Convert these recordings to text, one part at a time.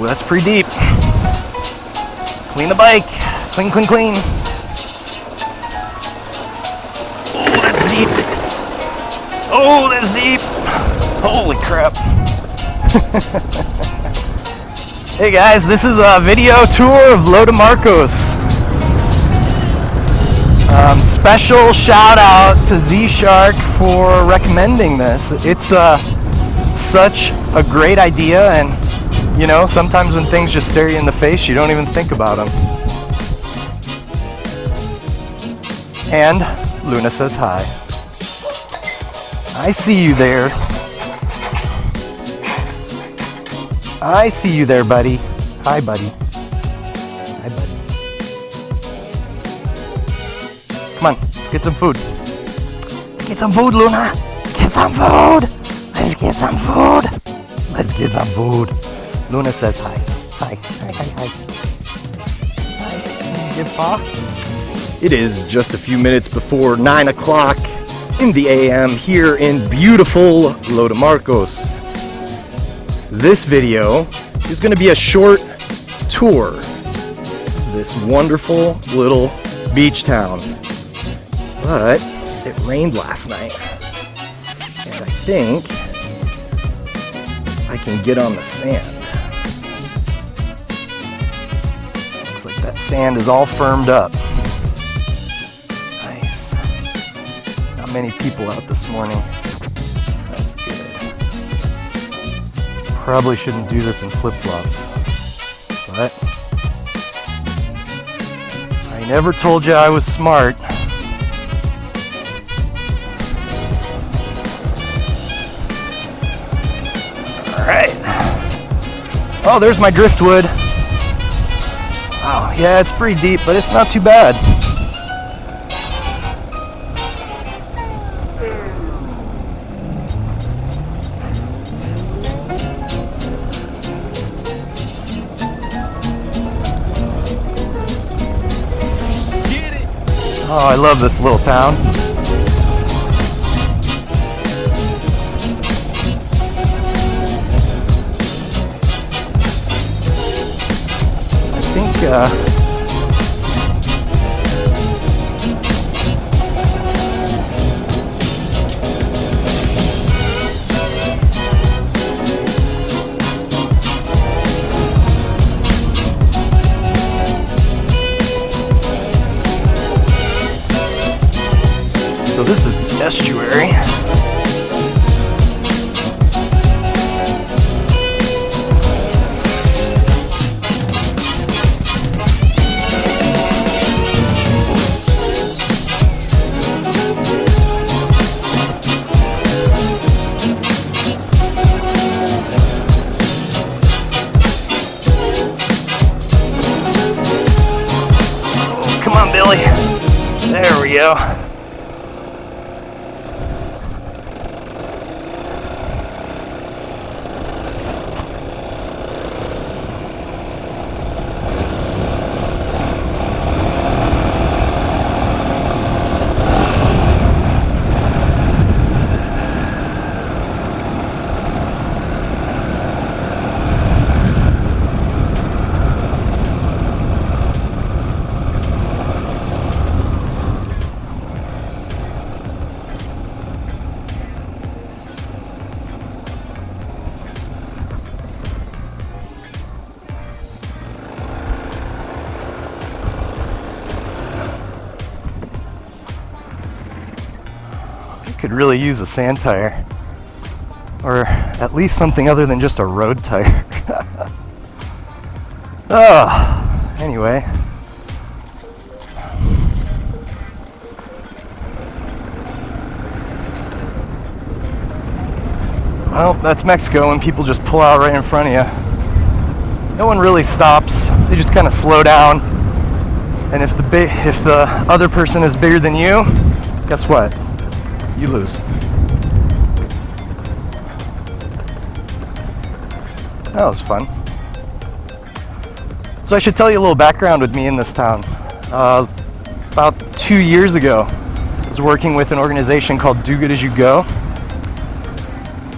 Ooh, that's pretty deep. Clean the bike. Clean, clean, clean. Oh, that's deep. Oh, that's deep. Holy crap. Hey guys, this is a video tour of Los Marcos. Special shout out to Z-Shark for recommending this. It's such a great idea, and you know, sometimes when things just stare you in the face, you don't even think about them. And Luna says hi. I see you there. I see you there, buddy. Hi, buddy. Hi, buddy. Come on, let's get some food. Let's get some food, Luna. Let's get some food. Let's get some food. Let's get some food. Luna says hi. Hi. Hi, hi, hi. Hi. Give paw. It is just a few minutes before 9 o'clock in the AM here in beautiful Los Marcos. This video is going to be a short tour of this wonderful little beach town. But it rained last night, and I think I can get on the sand. Looks like that sand is all firmed up. Nice. Not many people out this morning. That's good. Probably shouldn't do this in flip-flops, but I never told you I was smart. Alright. Oh, there's my driftwood. Wow, yeah, it's pretty deep, but it's not too bad. Oh, I love this little town. I think so this is the estuary. Oh, come on, Billy. There we go. Could really use a sand tire, or at least something other than just a road tire. Oh, anyway. Well, that's Mexico when people just pull out right in front of you. No one really stops. They just kind of slow down. And if the other person is bigger than you, guess what? You lose. That was fun. So I should tell you a little background with me in this town. About 2 years ago, I was working with an organization called Do Good As You Go.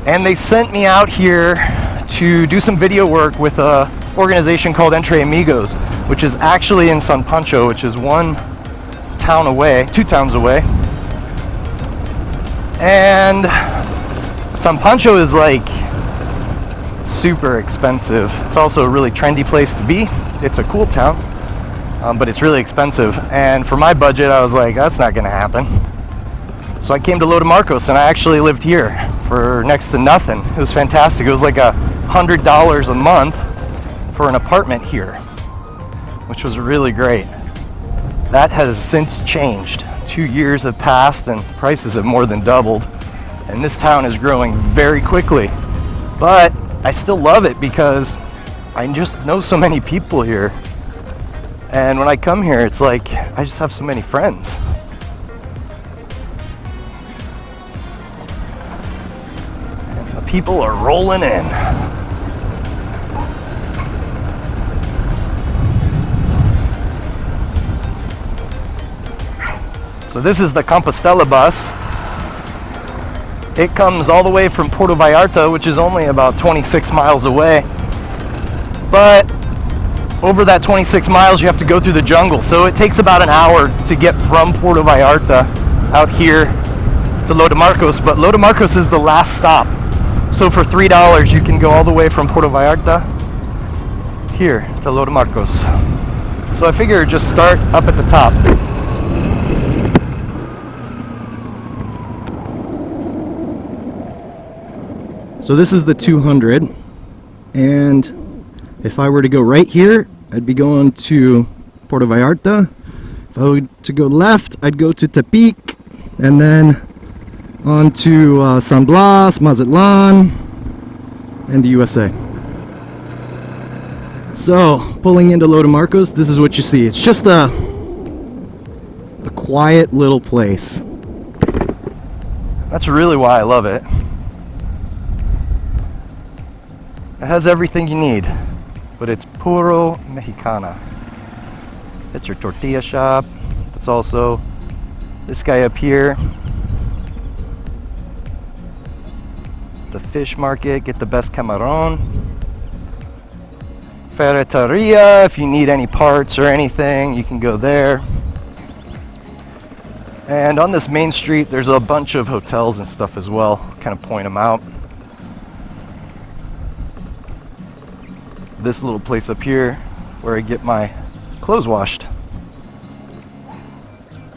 And they sent me out here to do some video work with a organization called Entre Amigos, which is actually in San Pancho, which is one town away, 2 towns away. And San Pancho is like super expensive. It's also a really trendy place to be. It's a cool town, but it's really expensive. And for my budget, I was like, that's not gonna happen. So I came to Los Marcos, and I actually lived here for next to nothing. It was fantastic. It was like $100 a month for an apartment here, which was really great. That has since changed. 2 years have passed and prices have more than doubled. And this town is growing very quickly. But I still love it because I just know so many people here. And when I come here, it's like I just have so many friends. And the people are rolling in. So this is the Compostela bus. It comes all the way from Puerto Vallarta, which is only about 26 miles away. But over that 26 miles, you have to go through the jungle. So it takes about an hour to get from Puerto Vallarta out here to Los Marcos. But Los Marcos is the last stop. So for $3, you can go all the way from Puerto Vallarta here to Los Marcos. So I figure just start up at the top. So this is the 200, and if I were to go right here, I'd be going to Puerto Vallarta. If I were to go left, I'd go to Tepic, and then on to San Blas, Mazatlan, and the USA. So, pulling into Los Marcos, this is what you see. It's just a quiet little place. That's really why I love it. It has everything you need, but it's puro Mexicana. It's your tortilla shop. It's also this guy up here. The fish market, get the best camarón. Ferreteria, if you need any parts or anything, you can go there. And on this main street, there's a bunch of hotels and stuff as well. Kind of point them out. This little place up here where I get my clothes washed.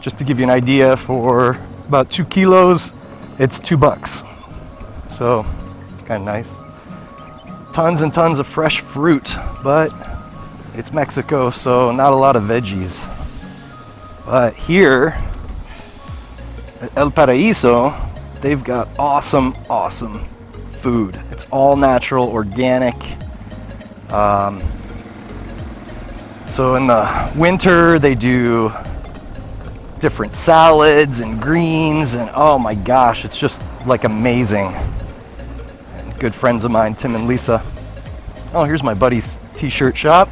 Just to give you an idea, for about 2 kilos, it's $2. So it's kind of nice. Tons and tons of fresh fruit, but it's Mexico, so not a lot of veggies. But here at El Paraiso, they've got awesome food. It's all natural, organic. So in the winter they do different salads and greens, and oh my gosh, it's just like amazing. And good friends of mine, Tim and Lisa. Oh, here's my buddy's t-shirt shop.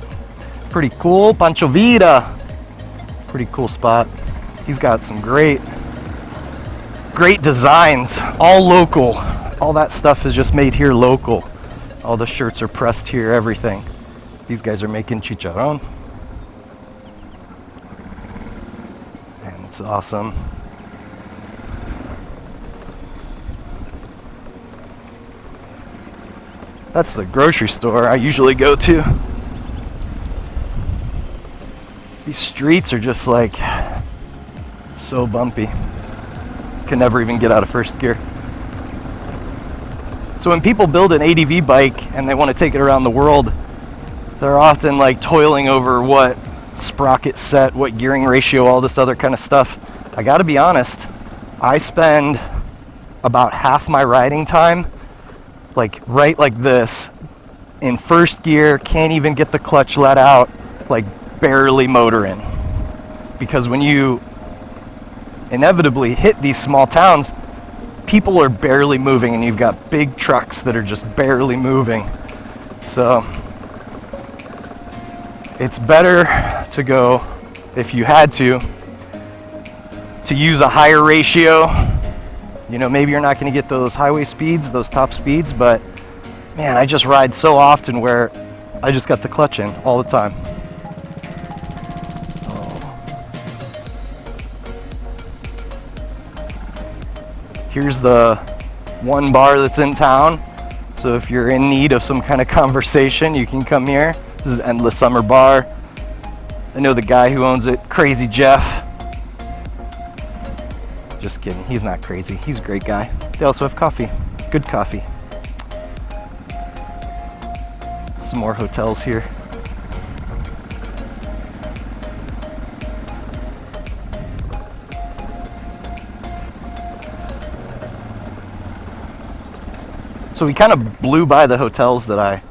Pretty cool. Pancho Vida. Pretty cool spot. He's got some great designs, all local. All that stuff is just made here local. All the shirts are pressed here, everything. These guys are making chicharron. And it's awesome. That's the grocery store I usually go to. These streets are just like so bumpy. Can never even get out of first gear. So when people build an ADV bike and they want to take it around the world, they're often like toiling over what sprocket set, what gearing ratio, all this other kind of stuff. I gotta be honest, I spend about half my riding time like right like this in first gear, can't even get the clutch let out, like barely motoring. Because when you inevitably hit these small towns, people are barely moving, and you've got big trucks that are just barely moving. So it's better to go, if you had to use a higher ratio. You know, maybe you're not going to get those highway speeds, those top speeds, but man, I just ride so often where I just got the clutch in all the time. Here's the one bar that's in town. So if you're in need of some kind of conversation, you can come here. This is Endless Summer Bar. I know the guy who owns it, Crazy Jeff. Just kidding, he's not crazy. He's a great guy. They also have coffee, good coffee. Some more hotels here. So we kind of blew by the hotels that I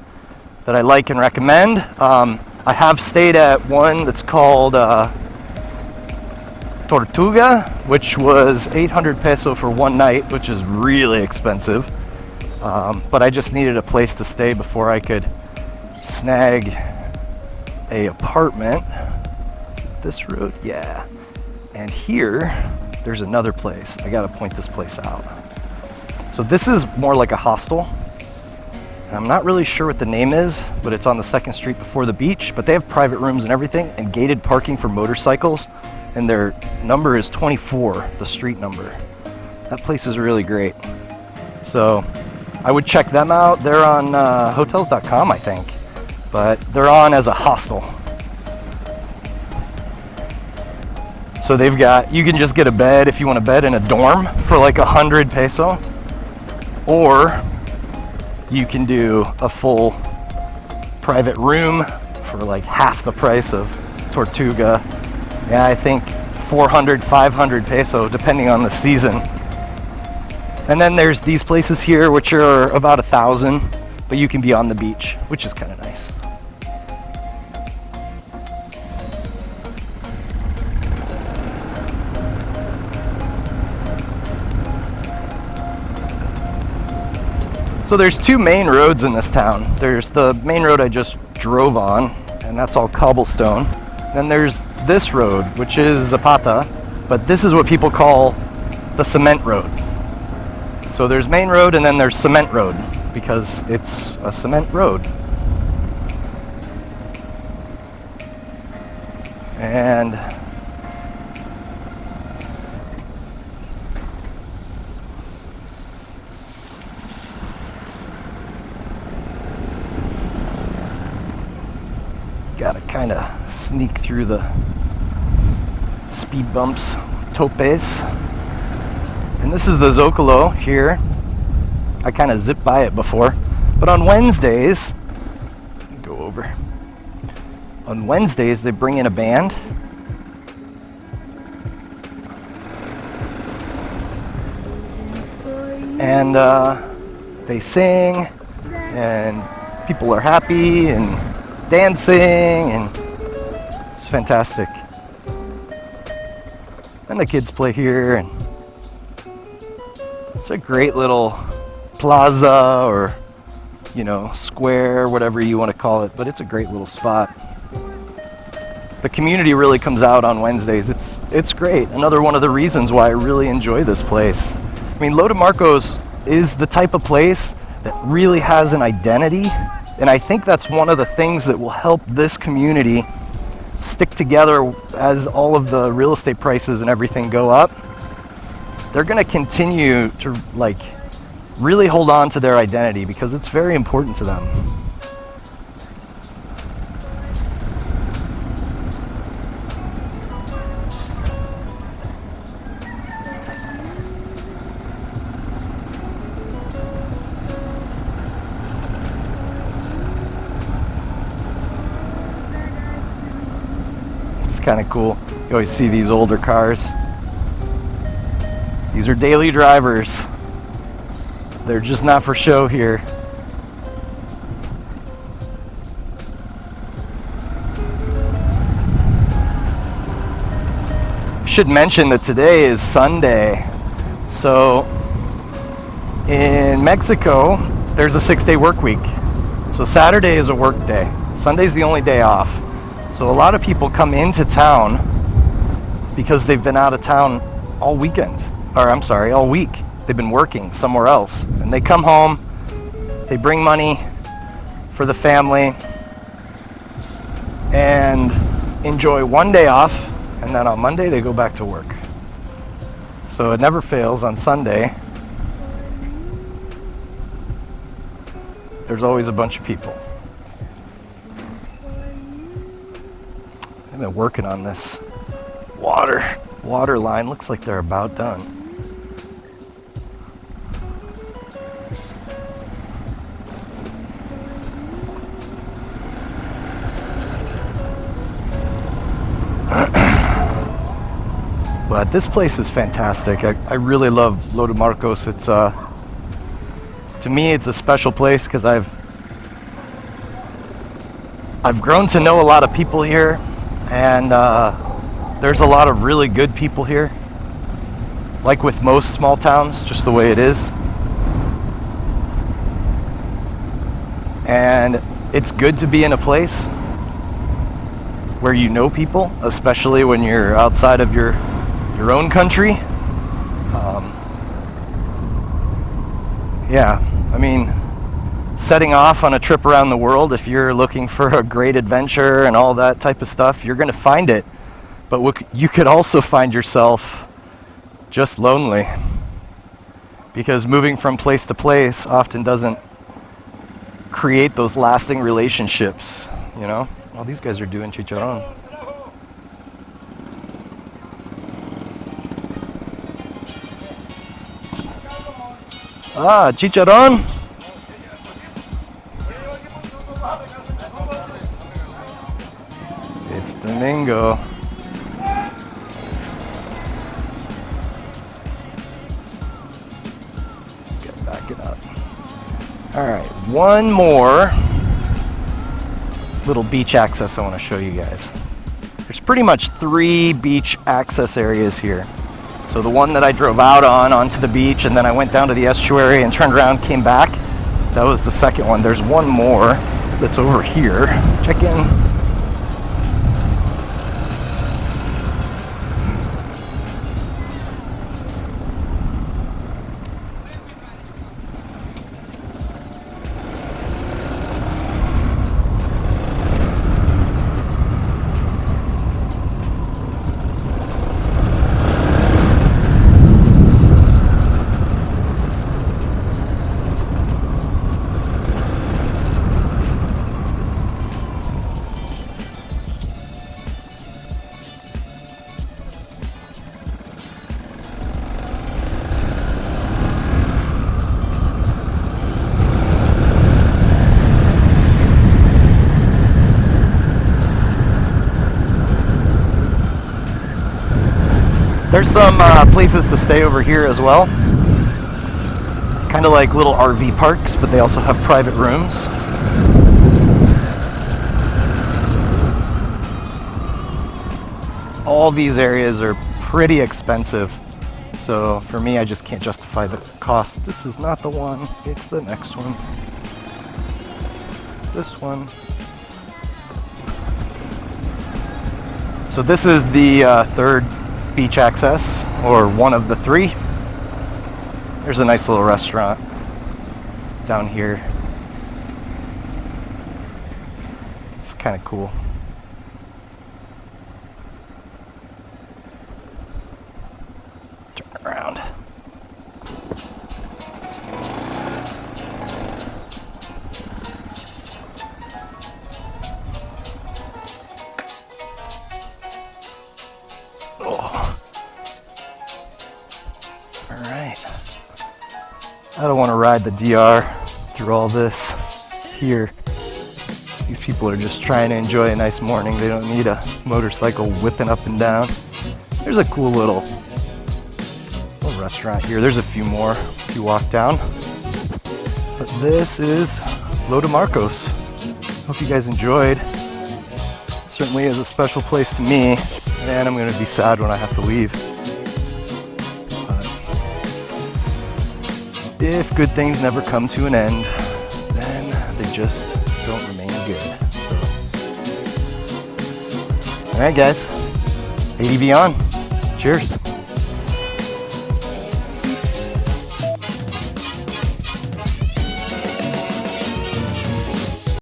like and recommend. I have stayed at one that's called Tortuga, which was 800 peso for one night, which is really expensive. But I just needed a place to stay before I could snag a apartment. This road, yeah. And here, there's another place. I gotta point this place out. So this is more like a hostel. I'm not really sure what the name is, but it's on the 2nd Street before the beach, but they have private rooms and everything and gated parking for motorcycles, and their number is 24, the street number. That place is really great. So I would check them out. They're on hotels.com, I think, but they're on as a hostel. So they've got, you can just get a bed if you want a bed in a dorm for like 100 peso, or you can do a full private room for like half the price of Tortuga. Yeah, I think 400, 500 peso, depending on the season. And then there's these places here, which are about 1,000, but you can be on the beach, which is kind of nice. So there's two main roads in this town. There's the main road I just drove on, and that's all cobblestone. Then there's this road, which is Zapata, but this is what people call the cement road. So there's main road and then there's cement road, because it's a cement road. And gotta kind of sneak through the speed bumps, topes. And this is the Zocalo here. I kind of zipped by it before, but on Wednesdays, go over. On Wednesdays, they bring in a band. And they sing, and people are happy and dancing, and it's fantastic. And the kids play here, and it's a great little plaza, or square, whatever you want to call it, but it's a great little spot. The community really comes out on Wednesdays. It's great. Another one of the reasons why I really enjoy this place. I mean, Lo de Marcos is the type of place that really has an identity, and I think that's one of the things that will help this community stick together as all of the real estate prices and everything go up. They're going to continue to really hold on to their identity, because it's very important to them. It's kind of cool. You always see these older cars. These are daily drivers. They're just not for show here. Should mention that today is Sunday. So in Mexico, there's a 6-day work week. So Saturday is a work day. Sunday's the only day off. So a lot of people come into town because they've been out of town all weekend. All week. They've been working somewhere else. And they come home, they bring money for the family, and enjoy one day off, and then on Monday they go back to work. So it never fails. On Sunday there's always a bunch of people. I've been working on this water line. Looks like they're about done. But this place is fantastic. I really love Lo de Marcos. It's to me it's a special place because I've grown to know a lot of people here, and there's a lot of really good people here. Like with most small towns, just the way it is. And it's good to be in a place where you know people, especially when you're outside of your own country. Yeah, I mean, setting off on a trip around the world, if you're looking for a great adventure and all that type of stuff, you're going to find it. But you could also find yourself just lonely, because moving from place to place often doesn't create those lasting relationships, you know? Well, these guys are doing chicharron. Ah, chicharron. It's Domingo. Let's get back it up. All right, one more little beach access I want to show you guys. There's pretty much 3 beach access areas here. So the one that I drove out onto the beach, and then I went down to the estuary and turned around, came back. That was the second one. There's one more that's over here. Check in. There's some places to stay over here as well. Kind of like little RV parks, but they also have private rooms. All these areas are pretty expensive. So for me, I just can't justify the cost. This is not the one, it's the next one. This one. So this is the third beach access, or one of the 3. There's a nice little restaurant down here. It's kind of cool. Turn around. I don't want to ride the DR through all this here. These people are just trying to enjoy a nice morning. They don't need a motorcycle whipping up and down. There's a cool little restaurant here. There's a few more if you walk down. But this is Lo de Marcos. Hope you guys enjoyed. Certainly is a special place to me, and I'm going to be sad when I have to leave. If good things never come to an end, then they just don't remain good. So. Alright guys, ADV on. Cheers.